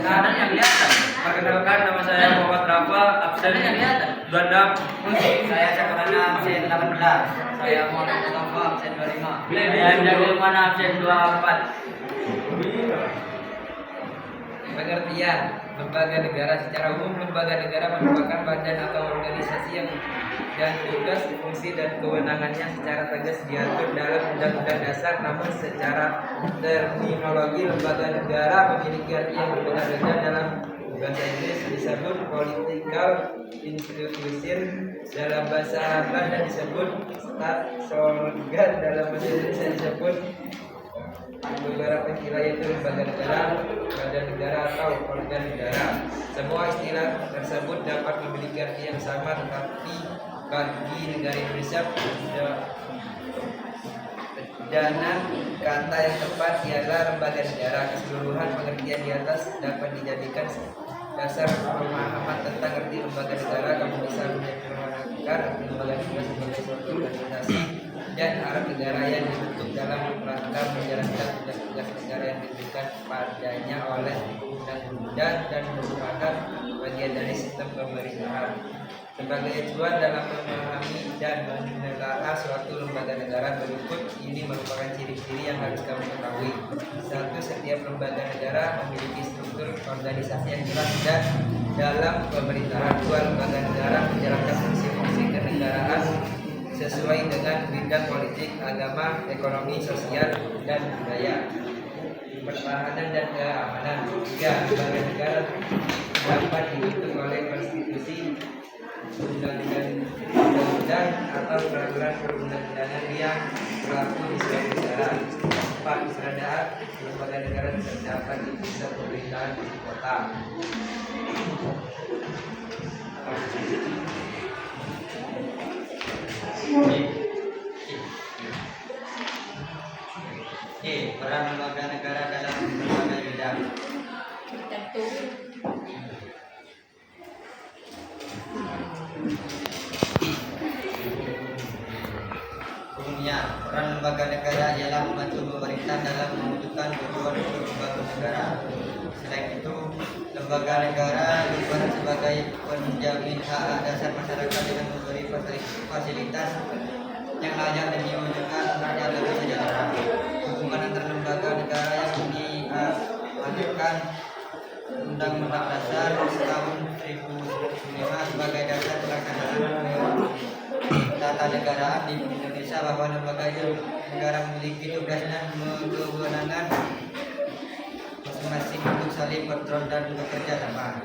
Ada yang kelihatan. Perkenalkan, nama saya Muhammad Rafa, absen Ada yang kelihatan. 26. Saya Cakrana absen 18. Saya Muhammad Mustafa absen 25. Saya Jaga Mana absen 24. Pengertian lembaga negara secara umum, lembaga negara merupakan badan atau organisasi yang dan tugas, fungsi dan kewenangannya secara tegas diatur dalam Undang-Undang Dasar. Namun secara terminologi lembaga negara memiliki arti yang berbeda-beda. Dalam bahasa Inggris disebut political institution, dalam bahasa Belanda disebut staatsorgan, dalam bahasa Indonesia disebut beberapa istilah yaitu lembaga negara, badan negara atau organ negara. Semua istilah tersebut dapat memiliki arti yang sama, tetapi bagi negara Indonesia perdana kata yang tepat ialah lembaga negara. Keseluruhan pengertian di atas dapat dijadikan dasar pemahaman tentang arti lembaga negara. Kamu bisa menerjemahkan arti lembaga negara sebagai suatu organisasi dan alat negara yang dibentuk dalam rangka menjalankan tugas-tugas negara yang diberikan padanya oleh undang-undang dan merupakan bagian dari sistem pemerintahan. Sebagai acuan dalam memahami dan menelaah suatu lembaga negara, berikut ini merupakan ciri-ciri yang harus kamu ketahui. 1. Setiap lembaga negara memiliki struktur organisasi yang jelas dan dalam pemerintahan. 2. Lembaga negara menjalankan fungsi-fungsi kenegaraan sesuai dengan bidang politik, agama, ekonomi, sosial, dan budaya, pertahanan dan keamanan. 3. Lembaga negara dapat dibentuk oleh konstitusi, undang-undang atau peraturan perundang-undangan yang berlaku di suatu negara. 4. Keberadaan lembaga negara terdapat di pusat pemerintahan di kota. Peran lembaga negara dalam berbagai bidang. Umumnya, peran lembaga negara ialah membantu pemerintah dalam mewujudkan tujuan untuk membangun negara. Selain itu, lembaga negara berperan sebagai penjamin hak dasar masyarakat dengan memberi fasilitas yang layak dan diwujudkan rakyat lebih sejahtera. Hubungan antar lembaga negara yang diamanatkan Undang-Undang Dasar tahun 1945 sebagai dasar pelaksanaan tata negaraan di Indonesia, bahwa lembaga negara memiliki tugas dan kewenangan masing-masing untuk saling kontrol dan bekerja sama.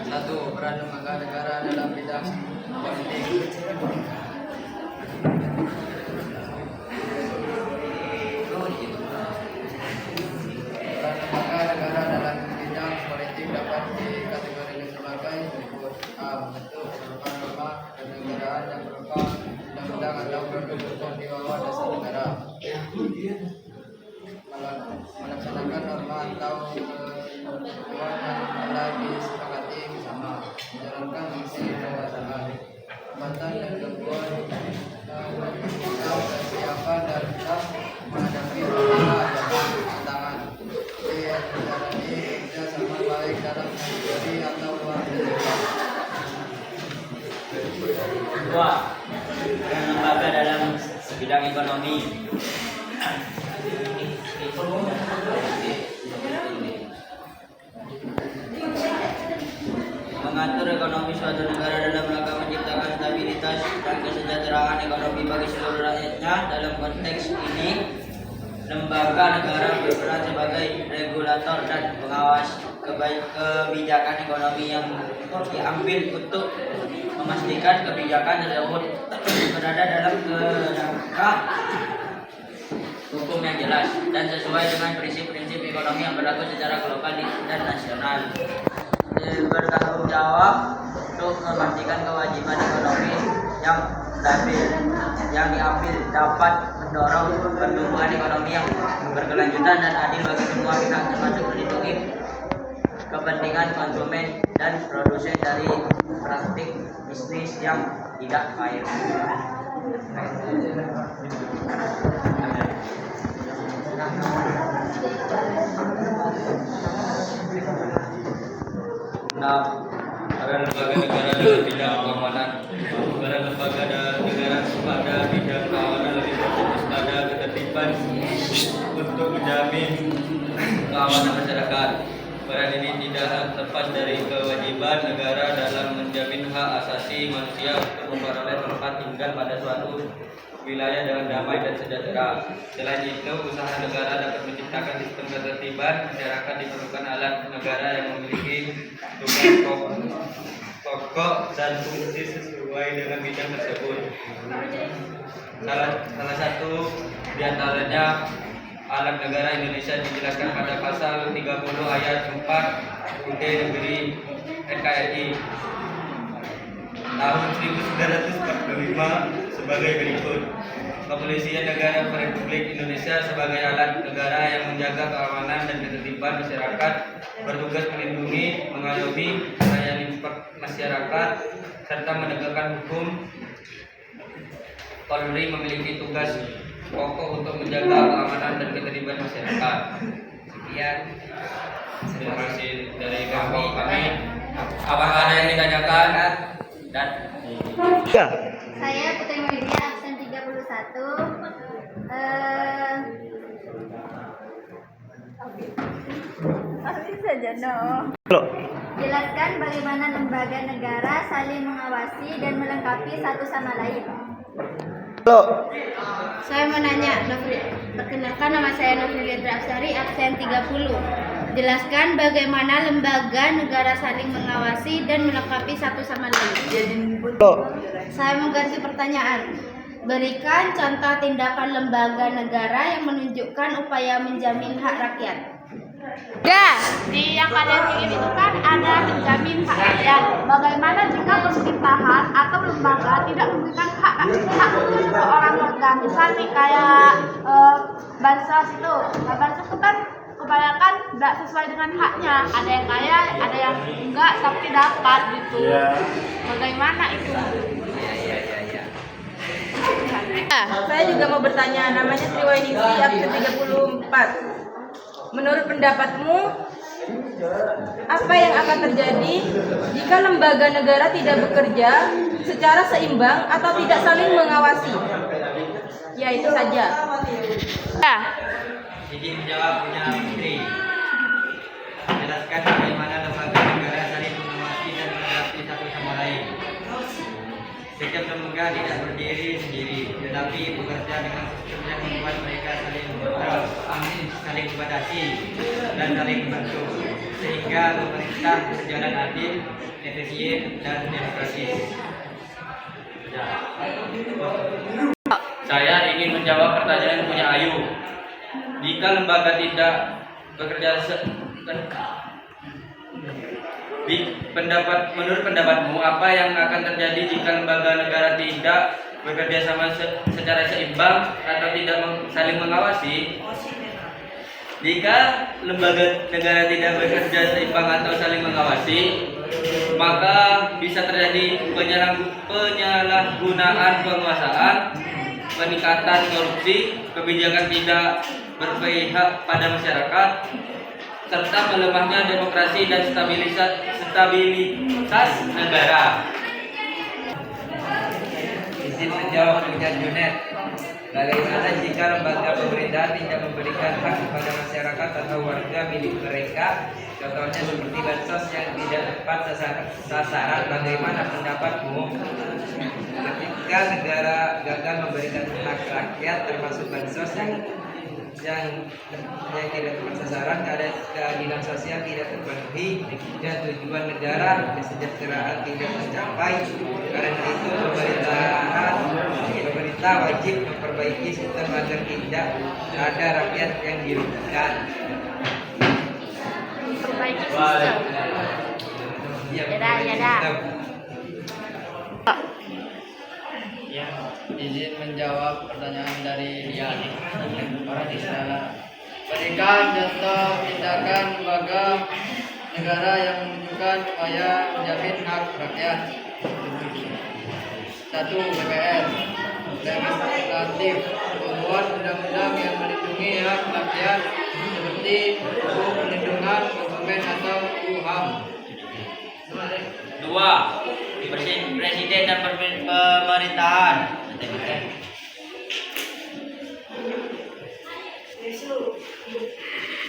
Satu, peran lembaga negara dalam bidang politik. Peran lembaga negara dalam bidang politik dapat dikategorikan sebagai berikut: A. Membentuk norma-norma kenegaraan yang berupa undang-undang atau peraturan di bawah dasar negara. Melaksanakan norma atau ketentuan yang telah disepakati bersama, menjalankan fungsi kekuasaan, jabatan dan gangguan atau kesiapan dalam menghadapi berbagai tantangan. B. Menjalani kerja sama baik dalam negeri atau luar negeri. 2. Peran lembaga dalam bidang ekonomi. Mengatur ekonomi suatu negara dalam rangka menciptakan stabilitas dan kesejahteraan ekonomi bagi seluruh rakyatnya. Dalam konteks ini, lembaga negara berperan sebagai regulator dan pengawas kebijakan ekonomi yang diambil untuk memastikan kebijakan tersebut berada dalam kerangka hukum yang jelas dan sesuai dengan prinsip-prinsip ekonomi yang berlaku secara global dan nasional. Bertanggung jawab untuk memastikan kewajiban ekonomi yang stabil yang diambil dapat mendorong pertumbuhan ekonomi yang berkelanjutan dan adil bagi semua pihak, termasuk melindungi kepentingan konsumen dan produsen dari praktik bisnis yang tidak fair. Nah, para lembaga negara dalam bidang keamanan, para lembaga negara pada bidang keamanan lebih berfokus pada ketertiban untuk menjamin keamanan masyarakat. Peran ini tidak lepas dari kewajiban negara dalam menjamin hak asasi manusia untuk memperoleh tempat tinggal pada suatu wilayah dengan damai dan sejahtera. Selain itu, usaha negara dapat menciptakan sistem ketertiban masyarakat. Diperlukan alat negara yang memiliki tugas pokok dan fungsi sesuai dengan bidang tersebut. Salah satu di antaranya alat negara Indonesia dijelaskan pada pasal 30 ayat 4 UUD Negeri NKRI tahun 1945 sebagai berikut. Kepolisian Negara Republik Indonesia sebagai alat negara yang menjaga keamanan dan ketertiban masyarakat, bertugas melindungi, mengayomi, melayani masyarakat, serta menegakkan hukum. Polri memiliki tugas pokok untuk menjaga keamanan dan ketertiban masyarakat. Sekian. Terima kasih dari kami. Apakah ada yang ditanyakan? Dan Saya Putri Maria, absen 31. Jelaskan bagaimana lembaga negara saling mengawasi dan melengkapi satu sama lain. Saya mau nanya, perkenalkan nama saya Nofrilia Drapsari, absen 30. Jelaskan bagaimana lembaga negara saling mengawasi dan melengkapi satu sama lain. Saya mengganti pertanyaan. Berikan contoh tindakan lembaga negara yang menunjukkan upaya menjamin hak rakyat. Di yang kalian ingin itu kan ada menjamin hak rakyat. Bagaimana jika pemerintahan atau lembaga tidak memberikan hak ke orang warga? Misal nih kayak bansos itu. Nah, bansos itu kan kebanyakan tidak sesuai dengan haknya. Ada yang kaya, ada yang enggak tapi dapat gitu. Bagaimana itu? Saya juga mau bertanya, namanya Triwaningsi, absen 34. Menurut pendapatmu, apa yang akan terjadi jika lembaga negara tidak bekerja secara seimbang atau tidak saling mengawasi? Ya, itu saja. Izin menjawab punya Putri. Jelaskan bagaimana lembaga negara saling mengawasi dan melengkapi satu sama lain. Setiap lembaga tidak berdiri sendiri, tetapi bekerja dengan sistem yang membuat mereka saling membatasi dan saling membantu, sehingga pemerintah berjalan adil, efisien, dan demokratis. Saya ingin menjawab pertanyaan punya Ayu. Jika lembaga tidak bekerja menurut pendapatmu, apa yang akan terjadi jika lembaga negara tidak bekerja sama secara seimbang atau tidak saling mengawasi? Jika lembaga negara tidak bekerja seimbang atau saling mengawasi, maka bisa terjadi penyalahgunaan kekuasaan, peningkatan korupsi, kebijakan tidak berpihak pada masyarakat, serta melemahnya demokrasi dan stabilitas negara. Izin menjawab punya Junet. Bagaimana jika lembaga pemerintah tidak memberikan hak kepada masyarakat atau warga milik mereka? Contohnya seperti bansos yang tidak tepat sasaran. Bagaimana pendapatmu ketika negara gagal memberikan hak rakyat, termasuk bansos yang tidak tepat sasaran, keadilan sosial tidak terpenuhi, dan tujuan negara kesejahteraan tidak tercapai? Karena itu pemerintah wajib memperbaiki sistem agar tidak ada rakyat yang dirugikan. Perbaiki sistem. Ya, izin menjawab pertanyaan dari Rian. Berikan contoh tindakan lembaga negara yang menunjukkan upaya menjamin hak rakyat. 1. DPR. Legislatif, membuat undang-undang yang melindungi hak rakyat seperti Hukum Perlindungan Konsumen atau KUHAM. 2. Presiden dan pemerintahan.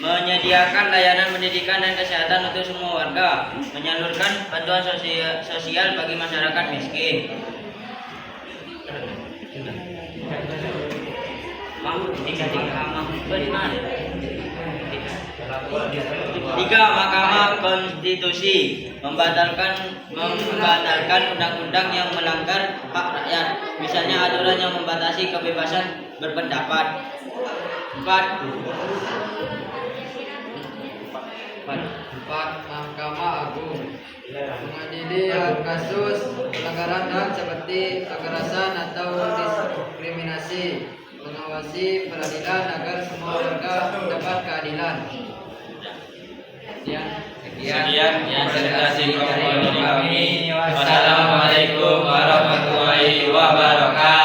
Menyediakan layanan pendidikan dan kesehatan untuk semua warga, menyalurkan bantuan sosial bagi masyarakat miskin. 3. Mahkamah Konstitusi membatalkan undang-undang yang melanggar hak rakyat, misalnya aturan yang membatasi kebebasan berpendapat. 4. Mahkamah Agung mengadili kasus pelanggaran HAM seperti kekerasan atau diskriminasi, mengawasi peradilan agar semua warga mendapat keadilan. Sekian yang saya kasih dari kami. Wassalamualaikum warahmatullahi wabarakatuh.